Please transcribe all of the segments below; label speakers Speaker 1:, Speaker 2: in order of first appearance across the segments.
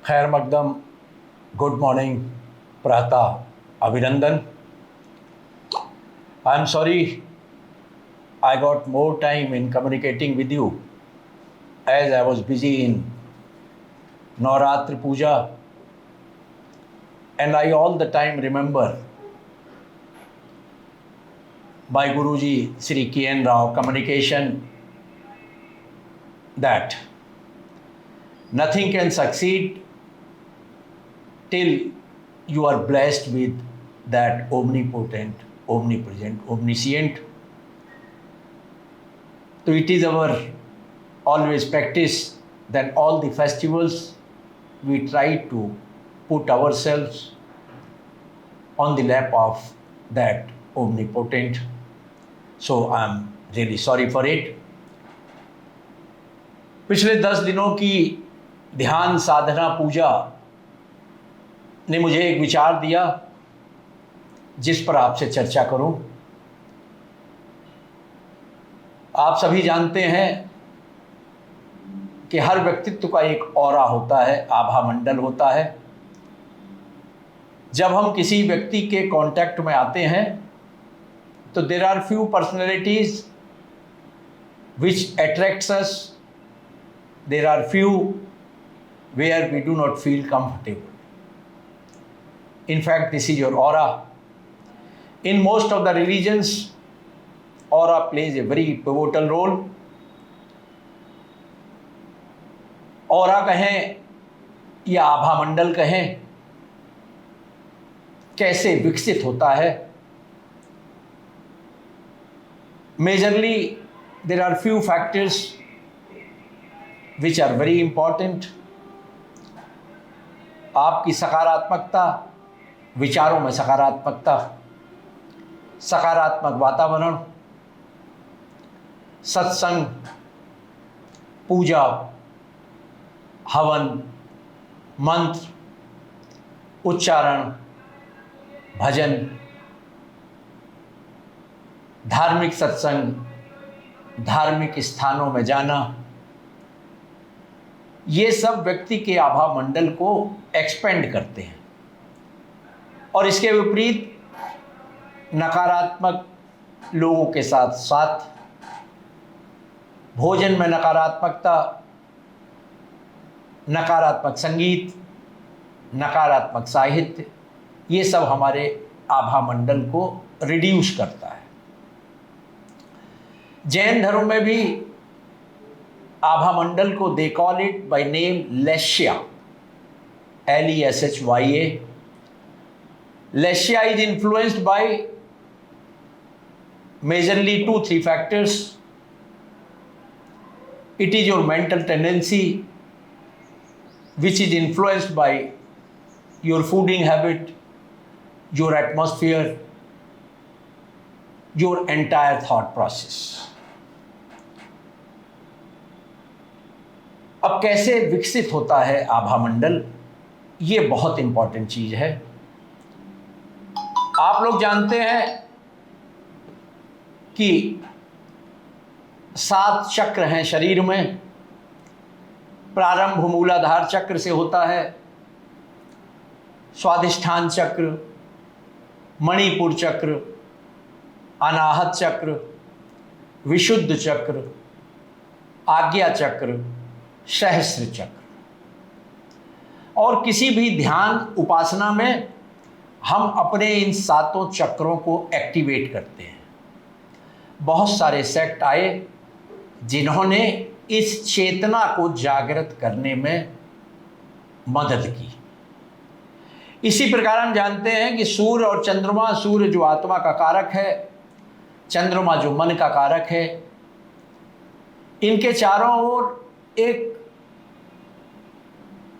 Speaker 1: खैर मकदम, good morning, प्रातः अभिनंदन। I am sorry I got more time in communicating with you as I was busy in Navratri Puja, and I all the time remember my Guruji Sri K.N. Rao communication that nothing can succeed till you are blessed with that omnipotent, omnipresent, omniscient. So it is our always practice that all the festivals we try to put ourselves on the lap of that omnipotent. So I'm really sorry for it. पिछले 10 दिनों की ध्यान साधना पूजा ने मुझे एक विचार दिया जिस पर आपसे चर्चा करूं। आप सभी जानते हैं कि हर व्यक्तित्व का एक ऑरा होता है, आभा मंडल होता है। जब हम किसी व्यक्ति के कांटेक्ट में आते हैं तो there are few personalities which attracts us, there are few where we do not feel comfortable. In fact, this is your aura. In most of the religions, aura plays a very pivotal role. Aura कहें या आभा मंडल कहें, कैसे विकसित होता है? Majorly, there are few factors which are very important. आपकी सकारात्मकता, विचारों में सकारात्मकता, सकारात्मक वातावरण, सत्संग, पूजा, हवन, मंत्र, उच्चारण, भजन, धार्मिक सत्संग, धार्मिक स्थानों में जाना, ये सब व्यक्ति के आभा मंडल को एक्सपेंड करते हैं। और इसके विपरीत नकारात्मक लोगों के साथ साथ भोजन में नकारात्मकता, नकारात्मक संगीत, नकारात्मक साहित्य, ये सब हमारे आभा मंडल को रिड्यूस करता है। जैन धर्म में भी आभा मंडल को they call it by name Leshya, LESHYA। Leshya is influenced by majorly 2-3 factors. It is your mental tendency, which is influenced by your fooding habit, your atmosphere, your entire thought process. अब कैसे विकसित होता है आभा मंडल, ये बहुत इंपॉर्टेंट चीज है। आप लोग जानते हैं कि 7 चक्र हैं शरीर में। प्रारंभ मूलाधार चक्र से होता है, स्वाधिष्ठान चक्र, मणिपुर चक्र, अनाहत चक्र, विशुद्ध चक्र, आज्ञा चक्र, सहस्त्र चक्र। और किसी भी ध्यान उपासना में हम अपने इन 7 चक्रों को एक्टिवेट करते हैं। बहुत सारे सेक्ट आए जिन्होंने इस चेतना को जागृत करने में मदद की। इसी प्रकार हम जानते हैं कि सूर्य और चंद्रमा, सूर्य जो आत्मा का कारक है, चंद्रमा जो मन का कारक है, इनके चारों ओर एक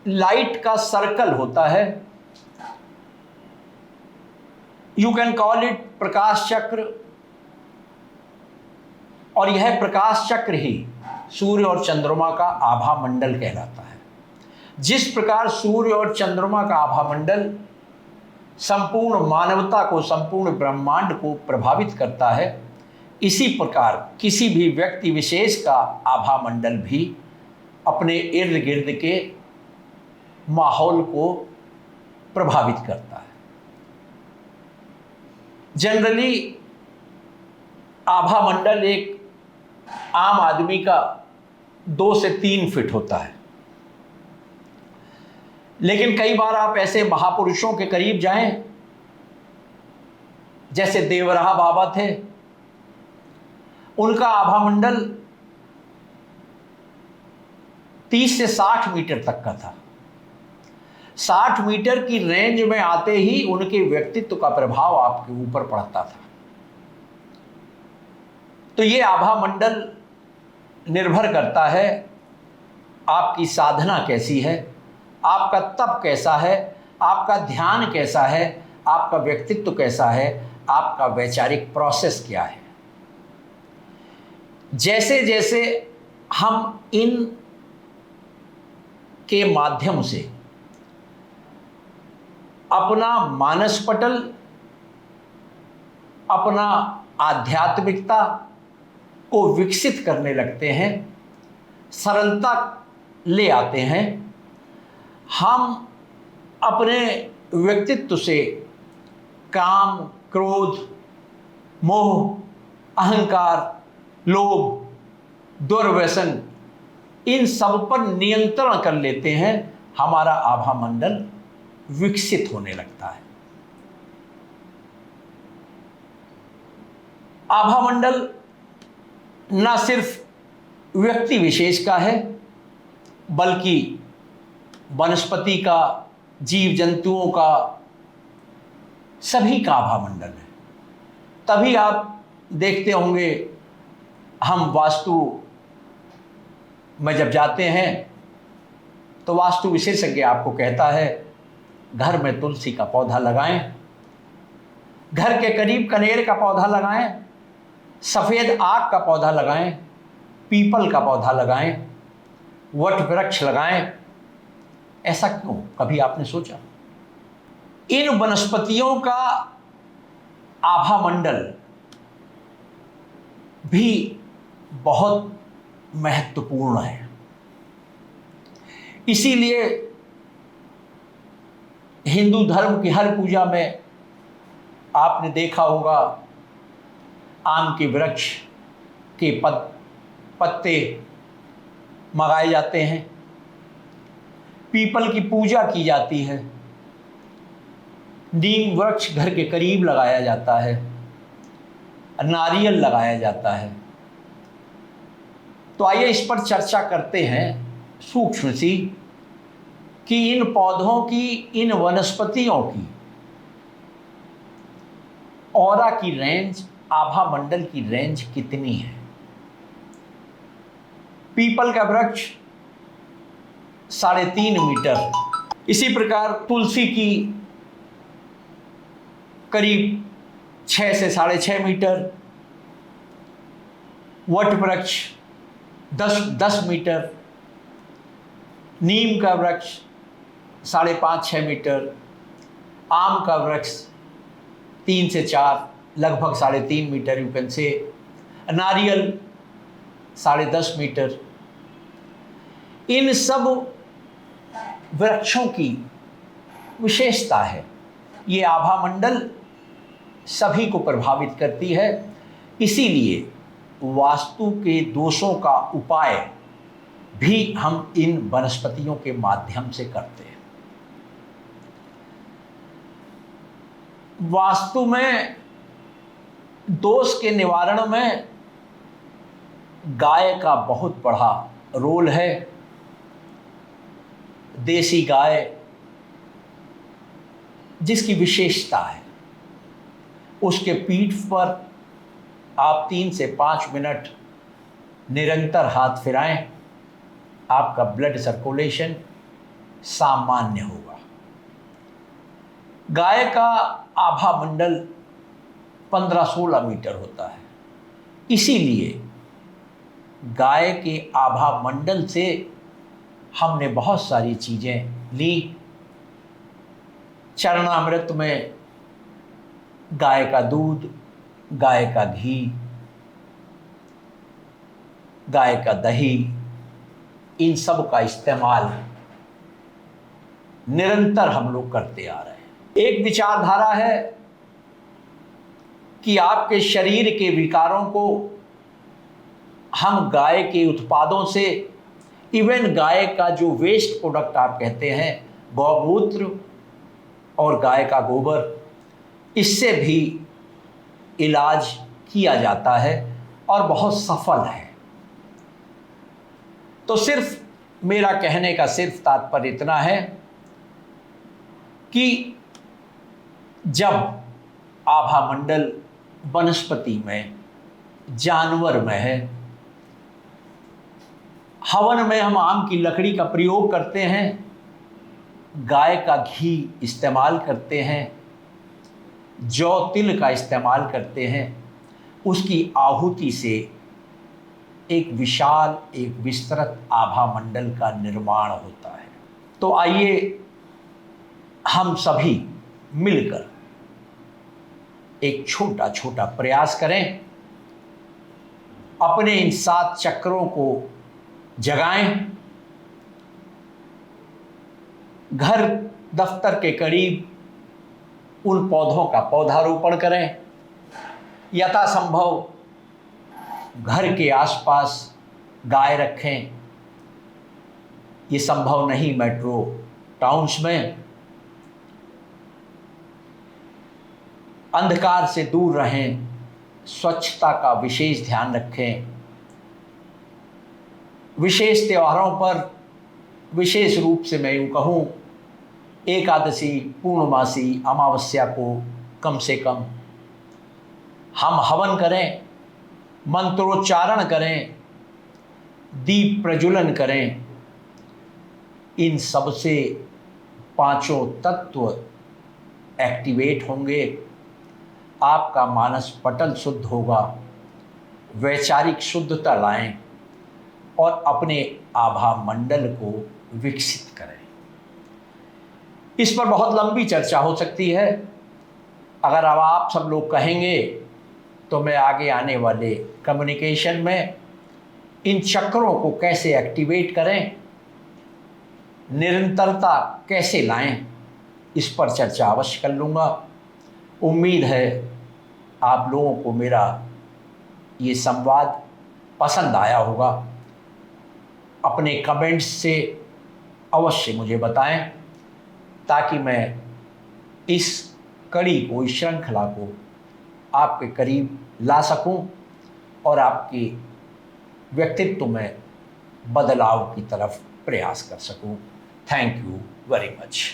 Speaker 1: लाइट का सर्कल होता है। यू कैन कॉल इट प्रकाश चक्र। और यह प्रकाश चक्र ही सूर्य और चंद्रमा का आभा मंडल कहलाता है। जिस प्रकार सूर्य और चंद्रमा का आभा मंडल संपूर्ण मानवता को, संपूर्ण ब्रह्मांड को प्रभावित करता है, इसी प्रकार किसी भी व्यक्ति विशेष का आभा मंडल भी अपने इर्द गिर्द के माहौल को प्रभावित करता है। जनरली आभा मंडल एक आम आदमी का 2 से 3 फीट होता है, लेकिन कई बार आप ऐसे महापुरुषों के करीब जाएं, जैसे देवराहा बाबा थे, उनका आभा मंडल 30 से 60 मीटर तक का था। 60 मीटर की रेंज में आते ही उनके व्यक्तित्व का प्रभाव आपके ऊपर पड़ता था। तो ये आभा मंडल निर्भर करता है आपकी साधना कैसी है, आपका तप कैसा है, आपका ध्यान कैसा है, आपका व्यक्तित्व कैसा है, आपका वैचारिक प्रोसेस क्या है। जैसे जैसे हम इन के माध्यम से अपना मानस पटल, अपना आध्यात्मिकता को विकसित करने लगते हैं, सरलता ले आते हैं, हम अपने व्यक्तित्व से काम, क्रोध, मोह, अहंकार, लोभ, दुर्व्यसन, इन सब पर नियंत्रण कर लेते हैं। हमारा आभा मंडल विकसित होने लगता है। आभा मंडल न सिर्फ व्यक्ति विशेष का है, बल्कि वनस्पति का, जीव जंतुओं का, सभी का आभा मंडल है। तभी आप देखते होंगे, हम वास्तु में जब जाते हैं तो वास्तु विशेषज्ञ आपको कहता है घर में तुलसी का पौधा लगाएं, घर के करीब कनेर का पौधा लगाएं, सफ़ेद आक का पौधा लगाएं, पीपल का पौधा लगाएं, वट वृक्ष लगाएं। ऐसा क्यों, कभी आपने सोचा? इन वनस्पतियों का आभा मंडल भी बहुत महत्वपूर्ण है। इसीलिए हिंदू धर्म की हर पूजा में आपने देखा होगा, आम के वृक्ष के पत्ते मंगाए जाते हैं, पीपल की पूजा की जाती है, नीम वृक्ष घर के करीब लगाया जाता है, नारियल लगाया जाता है। तो आइए इस पर चर्चा करते हैं सूक्ष्म सी, कि इन पौधों की, इन वनस्पतियों की ऑरा की रेंज, आभा मंडल की रेंज कितनी है। पीपल का वृक्ष 3.5 मीटर, इसी प्रकार तुलसी की करीब 6 से 6.5 मीटर, वट वृक्ष 10 मीटर, नीम का वृक्ष 5.5-6 मीटर, आम का वृक्ष 3 से 4, लगभग 3.5 मीटर यू कैन से, नारियल 10.5 मीटर। इन सब वृक्षों की विशेषता है, ये आभा मंडल सभी को प्रभावित करती है। इसीलिए वास्तु के दोषों का उपाय भी हम इन वनस्पतियों के माध्यम से करते हैं। वास्तु में दोष के निवारण में गाय का बहुत बड़ा रोल है। देसी गाय जिसकी विशेषता है, उसके पीठ पर आप 3 से 5 मिनट निरंतर हाथ फिराएं, आपका ब्लड सर्कुलेशन सामान्य होगा। गाय का आभा मंडल 15-16 मीटर होता है। इसीलिए गाय के आभा मंडल से हमने बहुत सारी चीज़ें ली। चरणामृत में गाय का दूध, गाय का घी, गाय का दही, इन सब का इस्तेमाल निरंतर हम लोग करते आ रहे हैं। एक विचारधारा है कि आपके शरीर के विकारों को हम गाय के उत्पादों से, इवन गाय का जो वेस्ट प्रोडक्ट आप कहते हैं, गौमूत्र और गाय का गोबर, इससे भी इलाज किया जाता है और बहुत सफल है। तो सिर्फ मेरा कहने का सिर्फ तात्पर्य इतना है कि जब आभामंडल वनस्पति में, जानवर में है, हवन में हम आम की लकड़ी का प्रयोग करते हैं, गाय का घी इस्तेमाल करते हैं, जौ तिल का इस्तेमाल करते हैं, उसकी आहुति से एक विशाल, एक विस्तृत आभामंडल का निर्माण होता है। तो आइए हम सभी मिलकर एक छोटा छोटा प्रयास करें, अपने इन 7 चक्रों को जगाएं, घर दफ्तर के करीब उन पौधों का पौधारोपण करें, यथासंभव घर के आसपास गाय रखें। ये संभव नहीं मेट्रो टाउन्स में। अंधकार से दूर रहें, स्वच्छता का विशेष ध्यान रखें। विशेष त्योहारों पर, विशेष रूप से मैं यूँ कहूँ, एकादशी, पूर्णमासी, अमावस्या को कम से कम हम हवन करें, मंत्रोच्चारण करें, दीप प्रज्वलन करें। इन सब से 5 तत्व एक्टिवेट होंगे, आपका मानस पटल शुद्ध होगा, वैचारिक शुद्धता लाएं और अपने आभामंडल को विकसित करें। इस पर बहुत लंबी चर्चा हो सकती है। अगर अब आप सब लोग कहेंगे तो मैं आगे आने वाले कम्युनिकेशन में इन चक्रों को कैसे एक्टिवेट करें, निरंतरता कैसे लाएं, इस पर चर्चा अवश्य कर लूँगा। उम्मीद है आप लोगों को मेरा ये संवाद पसंद आया होगा। अपने कमेंट्स से अवश्य मुझे बताएं, ताकि मैं इस कड़ी को, इस श्रृंखला को आपके करीब ला सकूं और आपके व्यक्तित्व में बदलाव की तरफ प्रयास कर सकूं। Thank you very much.